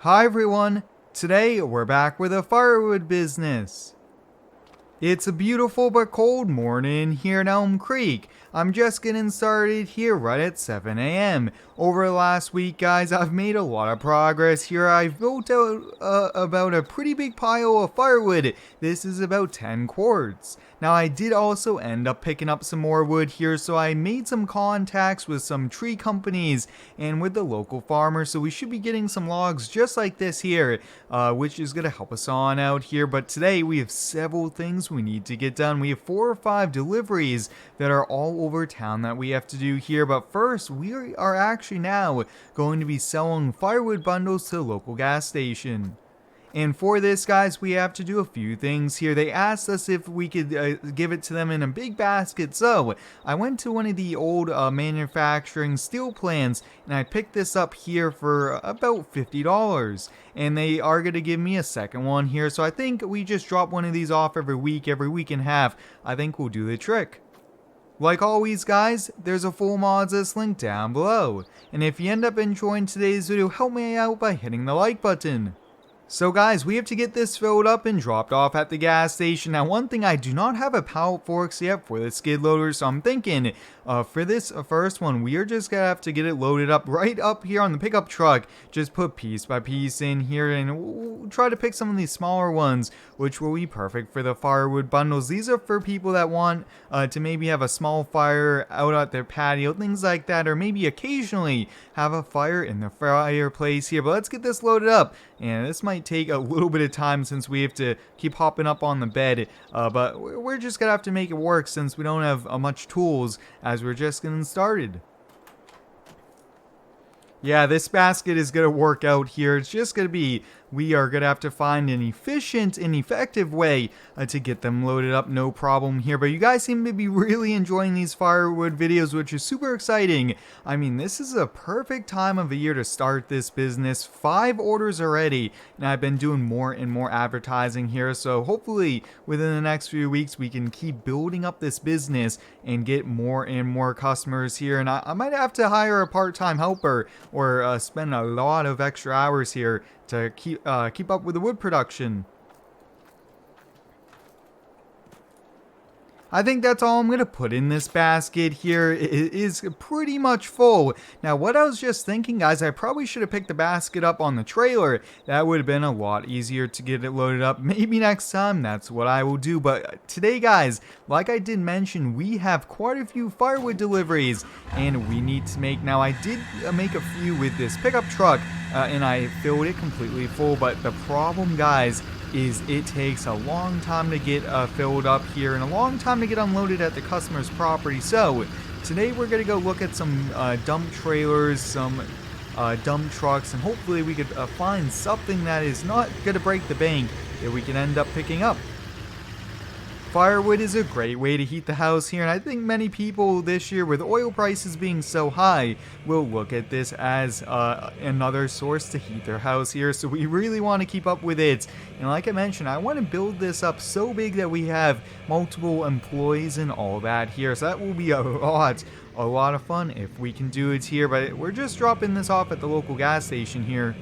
Hi everyone, today we're back with a firewood business. It's a beautiful but cold morning here in Elm Creek. I'm just getting started here right at 7 a.m. Over the last week, guys, I've made a lot of progress here. I've built out about a pretty big pile of firewood. This is about 10 quarts. Now, I did also end up picking up some more wood here, so I made some contacts with some tree companies and with the local farmers, so we should be getting some logs just like this here, which is going to help us on out here. But today, we have several things we need to get done. We have 4 or 5 deliveries that are all over town that we have to do here. But first, we are actually now going to be selling firewood bundles to the local gas station. And for this, guys, we have to do a few things here. They asked us if we could give it to them in a big basket. So I went to one of the old manufacturing steel plants and I picked this up here for about $50. And they are going to give me a second one here. So I think we just drop one of these off every week and a half. I think we'll do the trick. Like always, guys, there's a full mods link down below. And if you end up enjoying today's video, help me out by hitting the like button. So guys, we have to get this filled up and dropped off at the gas station. Now, one thing, I do not have a pallet forks yet for the skid loader, so I'm thinking for this first one, we are just going to have to get it loaded up right up here on the pickup truck. Just put piece by piece in here, and we'll try to pick some of these smaller ones, which will be perfect for the firewood bundles. These are for people that want to maybe have a small fire out at their patio, things like that, or maybe occasionally have a fire in the fireplace here. But let's get this loaded up, and this might take a little bit of time since we have to keep hopping up on the bed, but we're just gonna have to make it work since we don't have much tools as we're just getting started. Yeah, this basket is going to work out here. It's just going to be, we are going to have to find an efficient and effective way to get them loaded up, no problem here. But you guys seem to be really enjoying these firewood videos, which is super exciting. I mean, this is a perfect time of the year to start this business. 5 orders already, and I've been doing more and more advertising here. So hopefully within the next few weeks, we can keep building up this business and get more and more customers here. And I might have to hire a part-time helper or spend a lot of extra hours here to keep up with the wood production. I think that's all I'm going to put in this basket here. It is pretty much full. Now, what I was just thinking, guys, I probably should have picked the basket up on the trailer. That would have been a lot easier to get it loaded up. Maybe next time, that's what I will do. But today, guys, like I did mention, we have quite a few firewood deliveries, and we need to make. Now, I did make a few with this pickup truck, and I filled it completely full. But the problem, guys, is it takes a long time to get filled up here and a long time to get unloaded at the customer's property. So today we're going to go look at some dump trailers, some dump trucks, and hopefully we could find something that is not going to break the bank that we can end up picking up. Firewood is a great way to heat the house here, and I think many people this year, with oil prices being so high, will look at this as another source to heat their house here. So we really want to keep up with it. And like I mentioned, I want to build this up so big that we have multiple employees and all that here. So that will be a lot of fun if we can do it here. But we're just dropping this off at the local gas station here.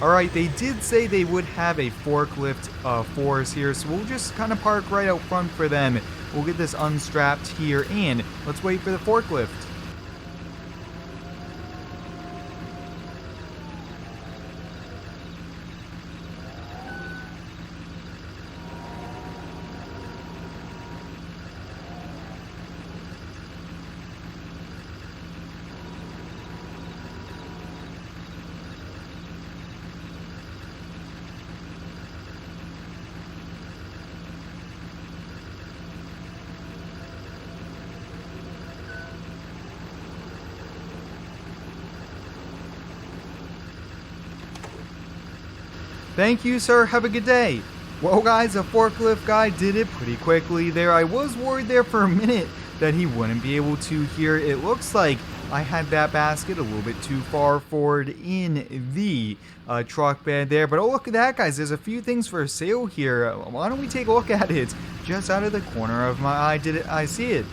Alright, they did say they would have a forklift for us here, so we'll just kind of park right out front for them. We'll get this unstrapped here, and let's wait for the forklift. Thank you, sir. Have a good day. Well, guys, the forklift guy did it pretty quickly there. I was worried there for a minute that he wouldn't be able to here. It looks like I had that basket a little bit too far forward in the truck bed there. But oh, look at that, guys. There's a few things for sale here. Why don't we take a look at it? Just out of the corner of my eye, I see it.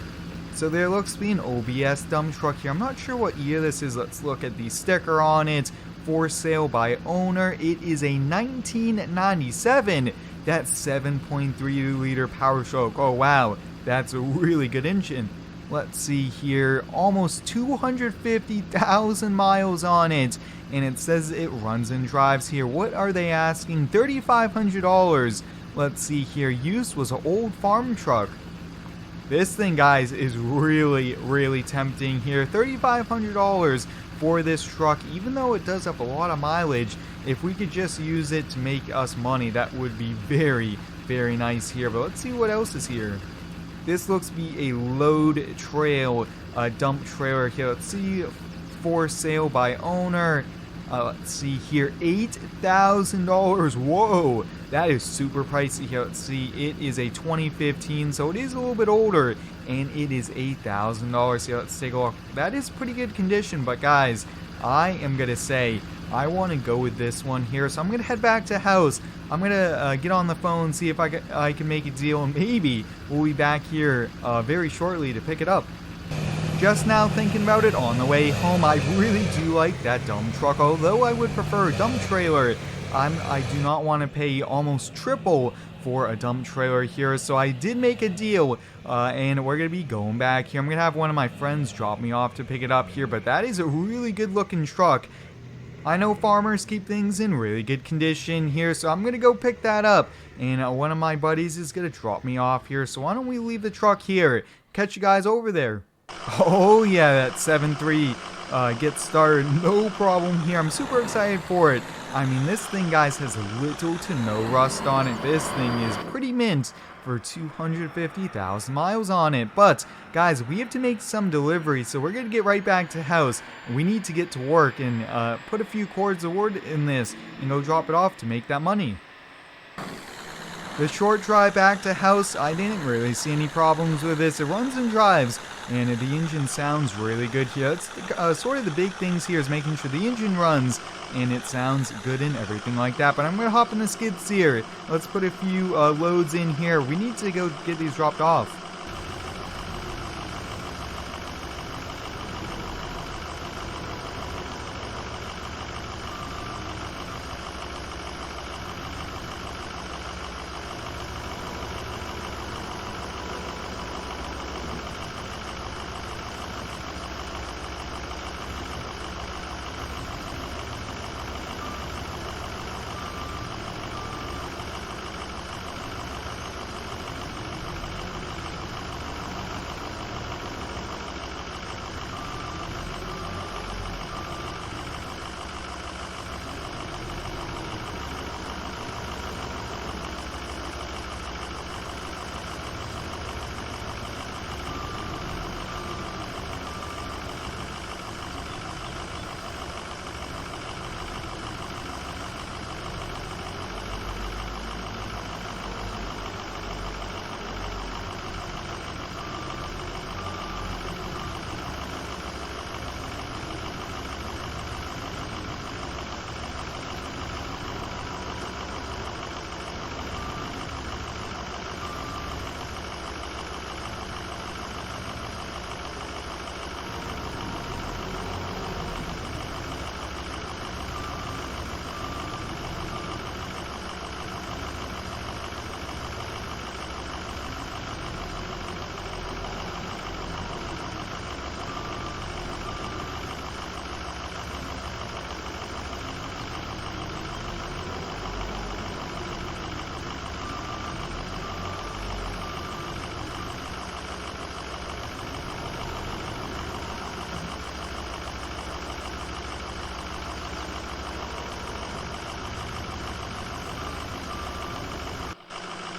So there looks to be an OBS dump truck here. I'm not sure what year this is. Let's look at the sticker on it. For sale by owner. It is a 1997. That's 7.3 liter power stroke. Oh wow, that's a really good engine. Let's see here, almost 250,000 miles on it, and it says it runs and drives here. What are they asking? $3,500. Let's see here, used was an old farm truck. This thing, guys, is really tempting here. $3,500 for this truck, even though it does have a lot of mileage. If we could just use it to make us money, that would be very nice here. But let's see what else is here. This looks to be a load trail, dump trailer here. Let's see, for sale by owner. Let's see here, $8,000. Whoa, that is super pricey here. Let's see, it is a 2015, so it is a little bit older, and it is $8,000 here. Let's take a look. That is pretty good condition, but guys, I am gonna say I want to go with this one here, so I'm gonna head back to house. I'm gonna get on the phone, see if I can make a deal, and maybe we'll be back here very shortly to pick it up. Just now thinking about it on the way home, I really do like that dump truck, although I would prefer a dump trailer. I do not want to pay almost triple for a dump trailer here, so I did make a deal, and we're going to be going back here. I'm going to have one of my friends drop me off to pick it up here, but that is a really good looking truck. I know farmers keep things in really good condition here, so I'm going to go pick that up, and one of my buddies is going to drop me off here, so why don't we leave the truck here? Catch you guys over there. Oh yeah, that 7.3 gets started, no problem here. I'm super excited for it. I mean, this thing, guys, has little to no rust on it. This thing is pretty mint for 250,000 miles on it. But guys, we have to make some delivery, so we're gonna get right back to house. We need to get to work and put a few cords of wood in this and go drop it off to make that money. The short drive back to house, I didn't really see any problems with this. It runs and drives, and the engine sounds really good here. That's sort of the big things here, is making sure the engine runs and it sounds good and everything like that. But I'm going to hop in the skid steer. Let's put a few loads in here. We need to go get these dropped off.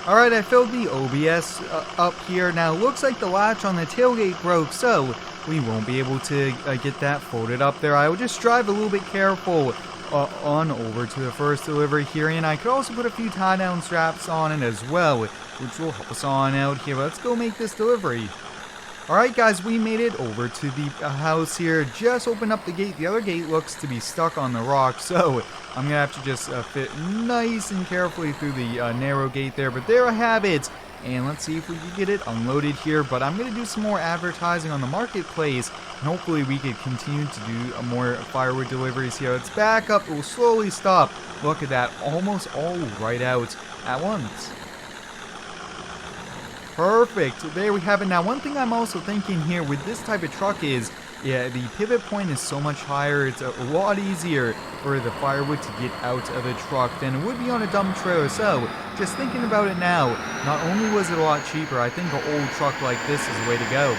Alright, I filled the OBS up here. Now, looks like the latch on the tailgate broke, so we won't be able to get that folded up there. I will just drive a little bit careful on over to the first delivery here, and I could also put a few tie-down straps on it as well, which will help us on out here. Let's go make this delivery. Alright guys, we made it over to the house here. Just opened up the gate. The other gate looks to be stuck on the rock, so I'm going to have to just fit nice and carefully through the narrow gate there. But there I have it. and let's see if we can get it unloaded here. But I'm going to do some more advertising on the marketplace, and hopefully we can continue to do more firewood deliveries here. Let's back up. It will slowly stop. Look at that. Almost all right out at once. Perfect. There we have it. Now, one thing I'm also thinking here with this type of truck is, yeah, the pivot point is so much higher. It's a lot easier for the firewood to get out of the truck than it would be on a dump trailer. So, just thinking about it now, not only was it a lot cheaper, I think an old truck like this is the way to go.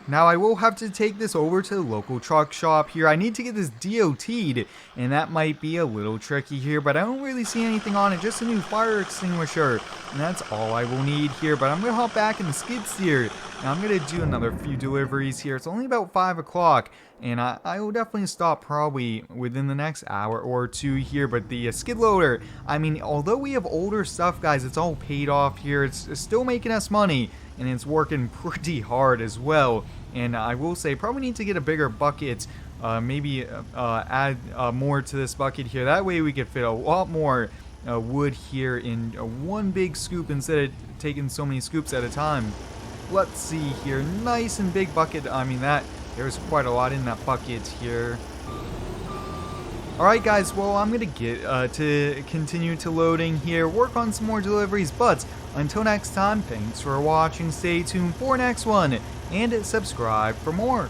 Now, I will have to take this over to the local truck shop here. I need to get this DOT'd, and that might be a little tricky here, but I don't really see anything on it, just a new fire extinguisher, and that's all I will need here. But I'm going to hop back in the skid steer. Now, I'm going to do another few deliveries here. It's only about 5 o'clock, and I will definitely stop probably within the next hour or two here. But the skid loader, I mean, although we have older stuff, guys, it's all paid off here. It's still making us money, and it's working pretty hard as well. And I will say, probably need to get a bigger bucket, maybe add more to this bucket here. That way we could fit a lot more wood here in one big scoop instead of taking so many scoops at a time. Let's see here, nice and big bucket. I mean, there's quite a lot in that bucket here. Alright guys, well, I'm going to get to continue to loading here, work on some more deliveries, but until next time, thanks for watching, stay tuned for next one, and subscribe for more.